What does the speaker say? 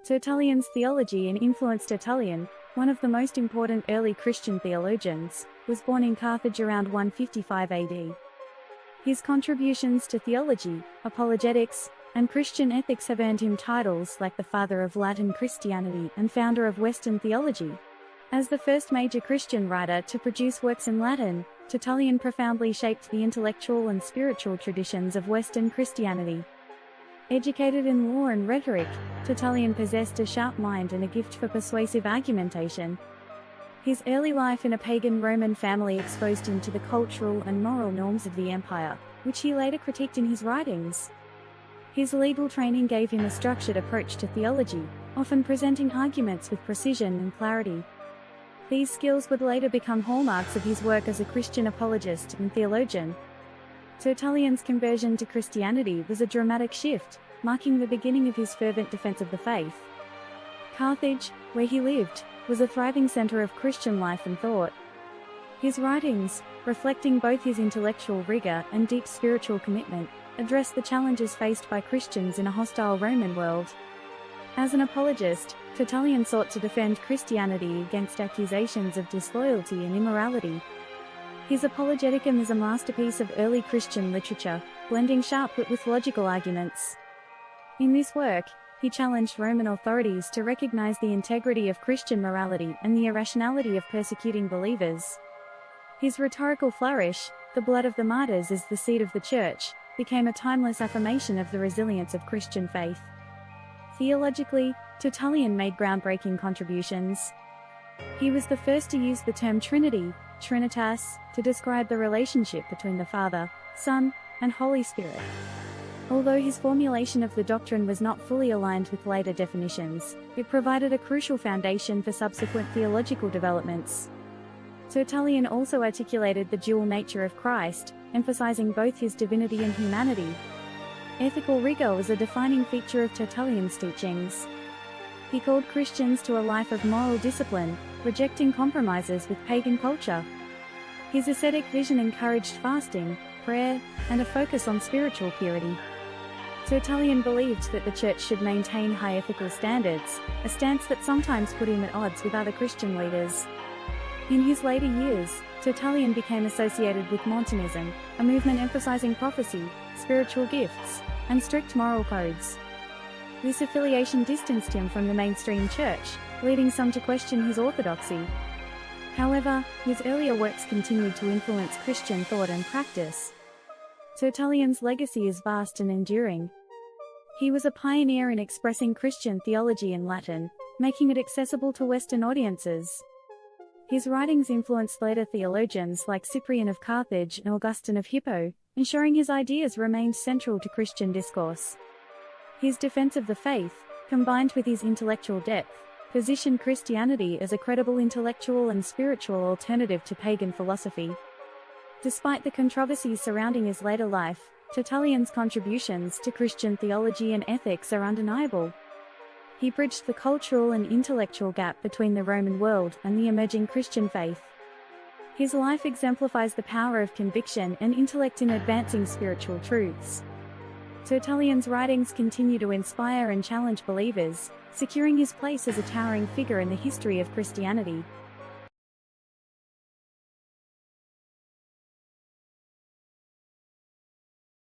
Tertullian's theology and influenced Tertullian, one of the most important early Christian theologians, was born in Carthage around 155 AD. His contributions to theology, apologetics, and Christian ethics have earned him titles like the father of Latin Christianity and founder of Western theology. As the first major Christian writer to produce works in Latin, Tertullian profoundly shaped the intellectual and spiritual traditions of Western Christianity. Educated in law and rhetoric, Tertullian possessed a sharp mind and a gift for persuasive argumentation. His early life in a pagan Roman family exposed him to the cultural and moral norms of the empire, which he later critiqued in his writings. His legal training gave him a structured approach to theology, often presenting arguments with precision and clarity. These skills would later become hallmarks of his work as a Christian apologist and theologian. Tertullian's conversion to Christianity was a dramatic shift, marking the beginning of his fervent defense of the faith. Carthage, where he lived, was a thriving center of Christian life and thought. His writings, reflecting both his intellectual rigor and deep spiritual commitment, addressed the challenges faced by Christians in a hostile Roman world. As an apologist, Tertullian sought to defend Christianity against accusations of disloyalty and immorality. His Apologeticum is a masterpiece of early Christian literature, blending sharp wit with logical arguments. In this work, he challenged Roman authorities to recognize the integrity of Christian morality and the irrationality of persecuting believers. His rhetorical flourish, "The blood of the martyrs is the seed of the church," became a timeless affirmation of the resilience of Christian faith. Theologically, Tertullian made groundbreaking contributions. He was the first to use the term Trinity, Trinitas, to describe the relationship between the Father, Son, and Holy Spirit. Although his formulation of the doctrine was not fully aligned with later definitions, it provided a crucial foundation for subsequent theological developments. Tertullian also articulated the dual nature of Christ, emphasizing both his divinity and humanity. Ethical rigor was a defining feature of Tertullian's teachings. He called Christians to a life of moral discipline, rejecting compromises with pagan culture. His ascetic vision encouraged fasting, prayer, and a focus on spiritual purity. Tertullian believed that the Church should maintain high ethical standards, a stance that sometimes put him at odds with other Christian leaders. In his later years, Tertullian became associated with Montanism, a movement emphasizing prophecy, spiritual gifts, and strict moral codes. This affiliation distanced him from the mainstream Church, leading some to question his orthodoxy. However, his earlier works continued to influence Christian thought and practice. Tertullian's legacy is vast and enduring. He was a pioneer in expressing Christian theology in Latin, making it accessible to Western audiences. His writings influenced later theologians like Cyprian of Carthage and Augustine of Hippo, ensuring his ideas remained central to Christian discourse. His defense of the faith, combined with his intellectual depth, positioned Christianity as a credible intellectual and spiritual alternative to pagan philosophy. Despite the controversies surrounding his later life, Tertullian's contributions to Christian theology and ethics are undeniable. He bridged the cultural and intellectual gap between the Roman world and the emerging Christian faith. His life exemplifies the power of conviction and intellect in advancing spiritual truths. Tertullian's writings continue to inspire and challenge believers, securing his place as a towering figure in the history of Christianity.